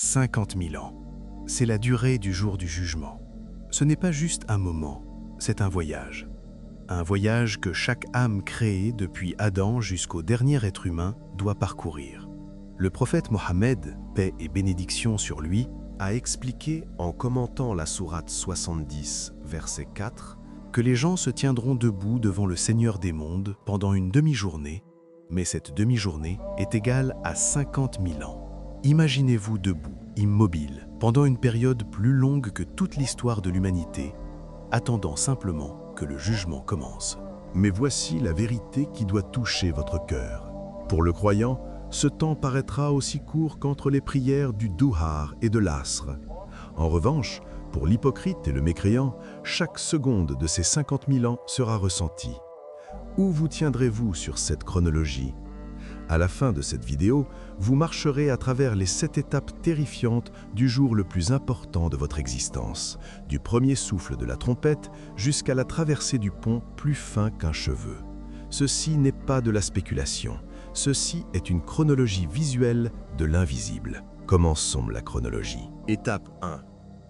50 000 ans. C'est la durée du jour du jugement. Ce n'est pas juste un moment, c'est un voyage. Un voyage que chaque âme créée depuis Adam jusqu'au dernier être humain doit parcourir. Le prophète Mohammed, paix et bénédiction sur lui, a expliqué en commentant la sourate 70, verset 4, que les gens se tiendront debout devant le Seigneur des mondes pendant une demi-journée, mais cette demi-journée est égale à 50 000 ans. Imaginez-vous debout, immobile, pendant une période plus longue que toute l'histoire de l'humanité, attendant simplement que le jugement commence. Mais voici la vérité qui doit toucher votre cœur. Pour le croyant, ce temps paraîtra aussi court qu'entre les prières du Duhar et de l'Asr. En revanche, pour l'hypocrite et le mécréant, chaque seconde de ces 50 000 ans sera ressentie. Où vous tiendrez-vous sur cette chronologie ? À la fin de cette vidéo, vous marcherez à travers les 7 étapes terrifiantes du jour le plus important de votre existence, du premier souffle de la trompette jusqu'à la traversée du pont plus fin qu'un cheveu. Ceci n'est pas de la spéculation, ceci est une chronologie visuelle de l'invisible. Commençons la chronologie. Étape 1.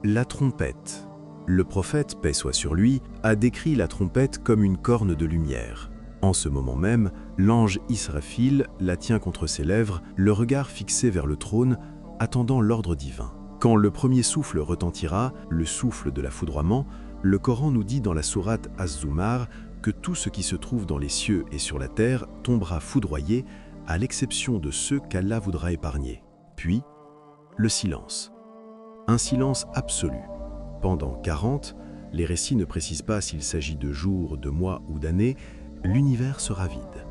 La trompette. Le prophète, paix soit sur lui, a décrit la trompette comme une corne de lumière. En ce moment même, l'ange Israfil la tient contre ses lèvres, le regard fixé vers le trône, attendant l'ordre divin. Quand le premier souffle retentira, le souffle de l'affoudroiement, le Coran nous dit dans la sourate Az-Zumar que tout ce qui se trouve dans les cieux et sur la terre tombera foudroyé, à l'exception de ceux qu'Allah voudra épargner. Puis, le silence. Un silence absolu. Pendant 40, les récits ne précisent pas s'il s'agit de jours, de mois ou d'années, l'univers sera vide.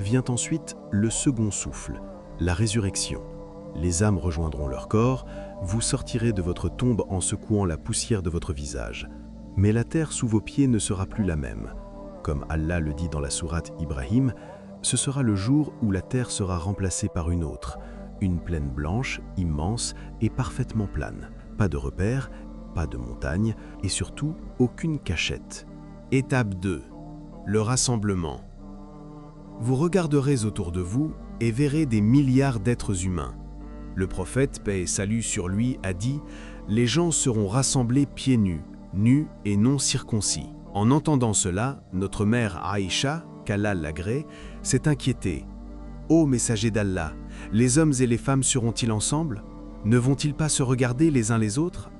Vient ensuite le second souffle, la résurrection. Les âmes rejoindront leur corps, vous sortirez de votre tombe en secouant la poussière de votre visage. Mais la terre sous vos pieds ne sera plus la même. Comme Allah le dit dans la sourate Ibrahim, ce sera le jour où la terre sera remplacée par une autre, une plaine blanche, immense et parfaitement plane. Pas de repères, pas de montagnes et surtout aucune cachette. Étape 2. Le rassemblement. Vous regarderez autour de vous et verrez des milliards d'êtres humains. Le prophète, paix et salut sur lui, a dit « Les gens seront rassemblés pieds nus, nus et non circoncis ». En entendant cela, notre mère Aïcha, qu'Allah l'agrée, s'est inquiétée. « Ô messager d'Allah, les hommes et les femmes seront-ils ensemble? Ne vont-ils pas se regarder les uns les autres ?»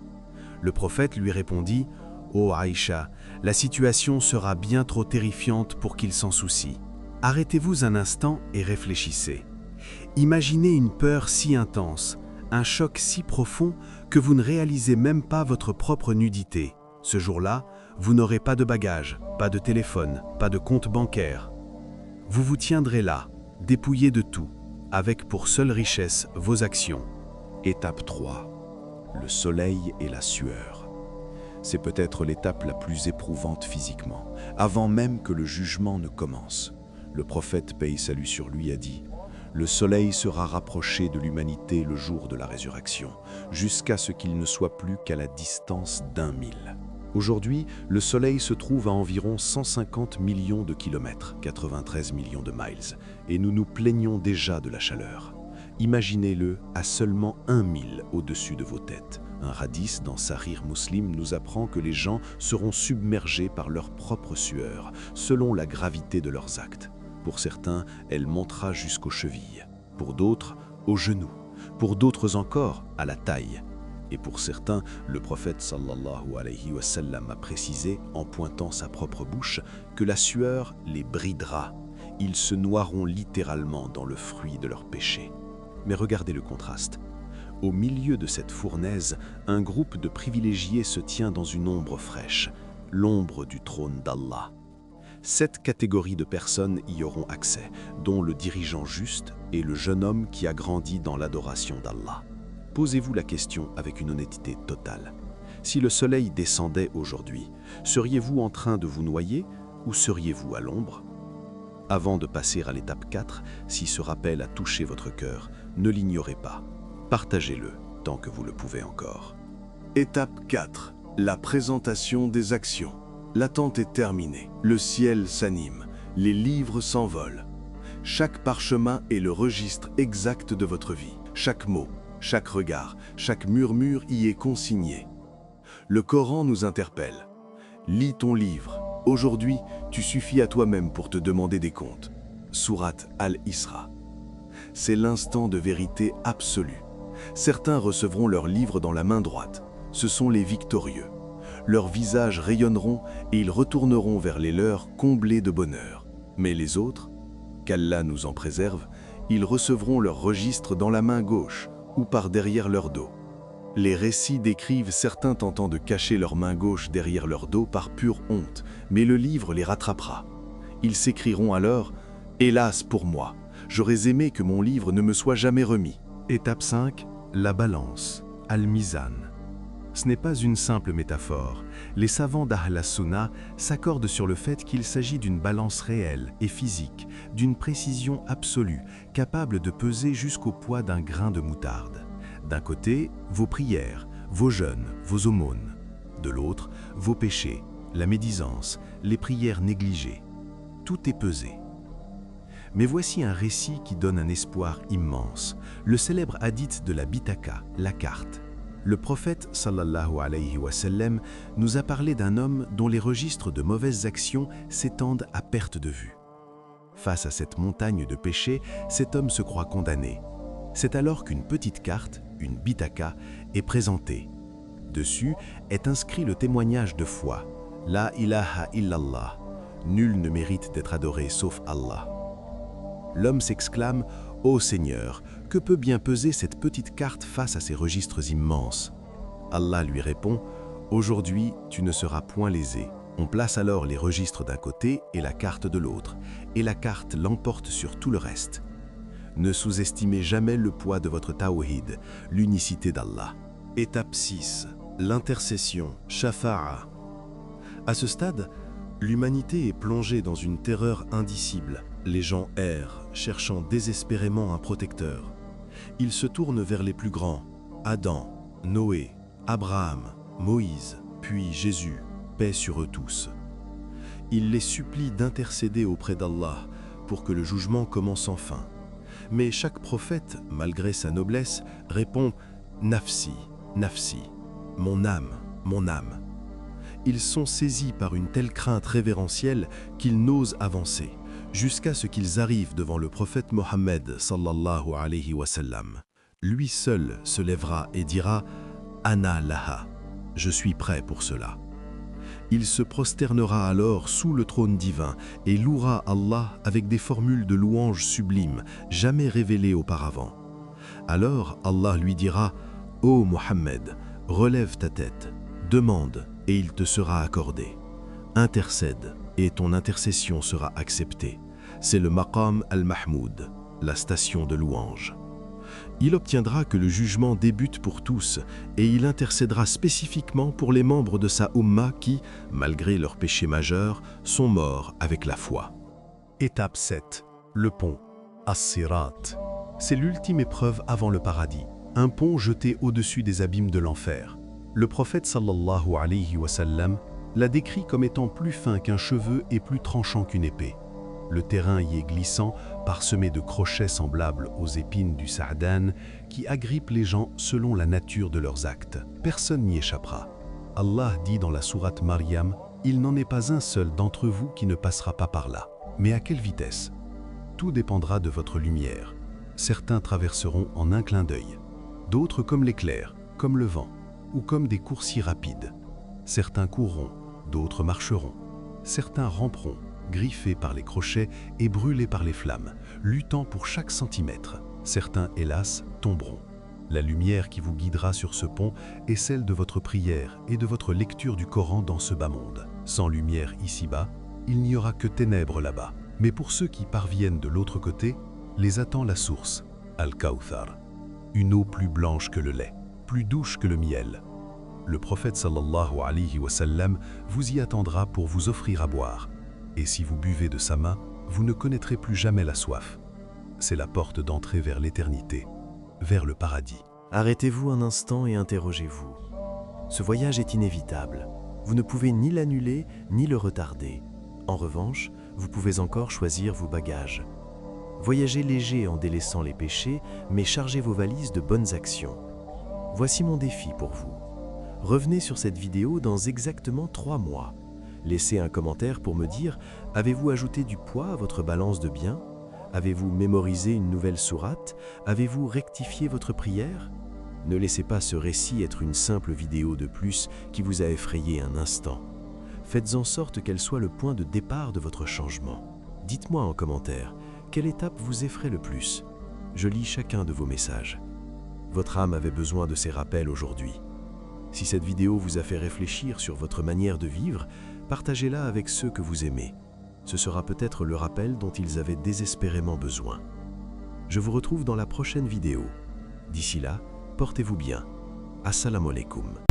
Le prophète lui répondit « Ô Aïcha, la situation sera bien trop terrifiante pour qu'il s'en soucie. Arrêtez-vous un instant et réfléchissez. Imaginez une peur si intense, un choc si profond que vous ne réalisez même pas votre propre nudité. Ce jour-là, vous n'aurez pas de bagages, pas de téléphone, pas de compte bancaire. Vous vous tiendrez là, dépouillé de tout, avec pour seule richesse vos actions. Étape 3. Le soleil et la sueur. C'est peut-être l'étape la plus éprouvante physiquement, avant même que le jugement ne commence. Le prophète, paix et salut sur lui, a dit « Le soleil sera rapproché de l'humanité le jour de la résurrection, jusqu'à ce qu'il ne soit plus qu'à la distance d'1 000. » Aujourd'hui, le soleil se trouve à environ 150 millions de kilomètres, 93 millions de miles, et nous nous plaignons déjà de la chaleur. Imaginez-le à seulement 1 000 au-dessus de vos têtes. Un hadith dans Sahih Muslim nous apprend que les gens seront submergés par leur propre sueur, selon la gravité de leurs actes. Pour certains, elle montera jusqu'aux chevilles. Pour d'autres, aux genoux. Pour d'autres encore, à la taille. Et pour certains, le prophète sallallahu alayhi wa sallam a précisé, en pointant sa propre bouche, que la sueur les bridera. Ils se noieront littéralement dans le fruit de leur péché. Mais regardez le contraste. Au milieu de cette fournaise, un groupe de privilégiés se tient dans une ombre fraîche, l'ombre du trône d'Allah. 7 catégories de personnes y auront accès, dont le dirigeant juste et le jeune homme qui a grandi dans l'adoration d'Allah. Posez-vous la question avec une honnêteté totale. Si le soleil descendait aujourd'hui, seriez-vous en train de vous noyer ou seriez-vous à l'ombre ? Avant de passer à l'étape 4, si ce rappel a touché votre cœur, ne l'ignorez pas. Partagez-le tant que vous le pouvez encore. Étape 4. La présentation des actions. L'attente est terminée. Le ciel s'anime. Les livres s'envolent. Chaque parchemin est le registre exact de votre vie. Chaque mot, Chaque regard, chaque murmure y est consigné. Le Coran nous interpelle. Lis ton livre. Aujourd'hui, tu suffis à toi-même pour te demander des comptes. Sourate Al-Isra. C'est l'instant de vérité absolue. Certains recevront leur livre dans la main droite. Ce sont les victorieux. Leurs visages rayonneront et ils retourneront vers les leurs comblés de bonheur. Mais les autres, qu'Allah nous en préserve, ils recevront leur registre dans la main gauche ou par derrière leur dos. Les récits décrivent certains tentant de cacher leur main gauche derrière leur dos par pure honte, mais le livre les rattrapera. Ils s'écrieront alors « Hélas pour moi, j'aurais aimé que mon livre ne me soit jamais remis ». Étape 5, la balance, al-mizan. Ce n'est pas une simple métaphore. Les savants d'Ahl as-Sunnah s'accordent sur le fait qu'il s'agit d'une balance réelle et physique, d'une précision absolue, capable de peser jusqu'au poids d'un grain de moutarde. D'un côté, vos prières, vos jeûnes, vos aumônes. De l'autre, vos péchés, la médisance, les prières négligées. Tout est pesé. Mais voici un récit qui donne un espoir immense, le célèbre hadith de la Bitaka, la carte. Le prophète sallallahu alayhi wa sallam nous a parlé d'un homme dont les registres de mauvaises actions s'étendent à perte de vue. Face à cette montagne de péchés, cet homme se croit condamné. C'est alors qu'une petite carte, une Bitaka, est présentée. Dessus est inscrit le témoignage de foi. La ilaha illallah. Nul ne mérite d'être adoré sauf Allah. L'homme s'exclame « Ô Seigneur, que peut bien peser cette petite carte face à ces registres immenses ?» Allah lui répond « Aujourd'hui, tu ne seras point lésé. » On place alors les registres d'un côté et la carte de l'autre, et la carte l'emporte sur tout le reste. Ne sous-estimez jamais le poids de votre tawhid, l'unicité d'Allah. Étape 6. L'intercession, shafa'a. À ce stade, l'humanité est plongée dans une terreur indicible. Les gens errent, cherchant désespérément un protecteur. Ils se tournent vers les plus grands, Adam, Noé, Abraham, Moïse, puis Jésus, paix sur eux tous. Ils les supplient d'intercéder auprès d'Allah pour que le jugement commence enfin. Mais chaque prophète, malgré sa noblesse, répond « Nafsi, nafsi, mon âme, mon âme ». Ils sont saisis par une telle crainte révérentielle qu'ils n'osent avancer, jusqu'à ce qu'ils arrivent devant le prophète Mohammed sallallahu alayhi wa sallam. Lui seul se lèvera et dira « Ana laha », je suis prêt pour cela. Il se prosternera alors sous le trône divin et louera Allah avec des formules de louange sublimes, jamais révélées auparavant. Alors Allah lui dira « Ô Mohammed, relève ta tête, demande et il te sera accordé. Intercède et ton intercession sera acceptée. C'est le maqam al-mahmoud, la station de louange. Il obtiendra que le jugement débute pour tous et il intercédera spécifiquement pour les membres de sa Ummah qui, malgré leurs péchés majeurs, sont morts avec la foi. Étape 7. Le pont, As-Sirat. C'est l'ultime épreuve avant le paradis, un pont jeté au-dessus des abîmes de l'enfer. Le prophète sallallahu alayhi wa sallam l'a décrit comme étant plus fin qu'un cheveu et plus tranchant qu'une épée. Le terrain y est glissant, parsemé de crochets semblables aux épines du sa'dan qui agrippent les gens selon la nature de leurs actes. Personne n'y échappera. Allah dit dans la sourate Maryam, « Il n'en est pas un seul d'entre vous qui ne passera pas par là. » Mais à quelle vitesse? Tout dépendra de votre lumière. Certains traverseront en un clin d'œil, d'autres comme l'éclair, comme le vent, ou comme des coursiers rapides. Certains courront, d'autres marcheront. Certains ramperont, griffés par les crochets et brûlés par les flammes, luttant pour chaque centimètre. Certains, hélas, tomberont. La lumière qui vous guidera sur ce pont est celle de votre prière et de votre lecture du Coran dans ce bas monde. Sans lumière ici-bas, il n'y aura que ténèbres là-bas. Mais pour ceux qui parviennent de l'autre côté, les attend la source, Al-Kawthar, une eau plus blanche que le lait, plus douce que le miel. Le prophète sallallahu alayhi wa sallam vous y attendra pour vous offrir à boire. Et si vous buvez de sa main, vous ne connaîtrez plus jamais la soif. C'est la porte d'entrée vers l'éternité, vers le paradis. Arrêtez-vous un instant et interrogez-vous. Ce voyage est inévitable. Vous ne pouvez ni l'annuler, ni le retarder. En revanche, vous pouvez encore choisir vos bagages. Voyagez léger en délaissant les péchés, mais chargez vos valises de bonnes actions. Voici mon défi pour vous. Revenez sur cette vidéo dans exactement 3 mois. Laissez un commentaire pour me dire, avez-vous ajouté du poids à votre balance de biens? Avez-vous mémorisé une nouvelle sourate? Avez-vous rectifié votre prière? Ne laissez pas ce récit être une simple vidéo de plus qui vous a effrayé un instant. Faites en sorte qu'elle soit le point de départ de votre changement. Dites-moi en commentaire, quelle étape vous effraie le plus? Je lis chacun de vos messages. Votre âme avait besoin de ces rappels aujourd'hui. Si cette vidéo vous a fait réfléchir sur votre manière de vivre, partagez-la avec ceux que vous aimez. Ce sera peut-être le rappel dont ils avaient désespérément besoin. Je vous retrouve dans la prochaine vidéo. D'ici là, portez-vous bien. Assalamu alaikum.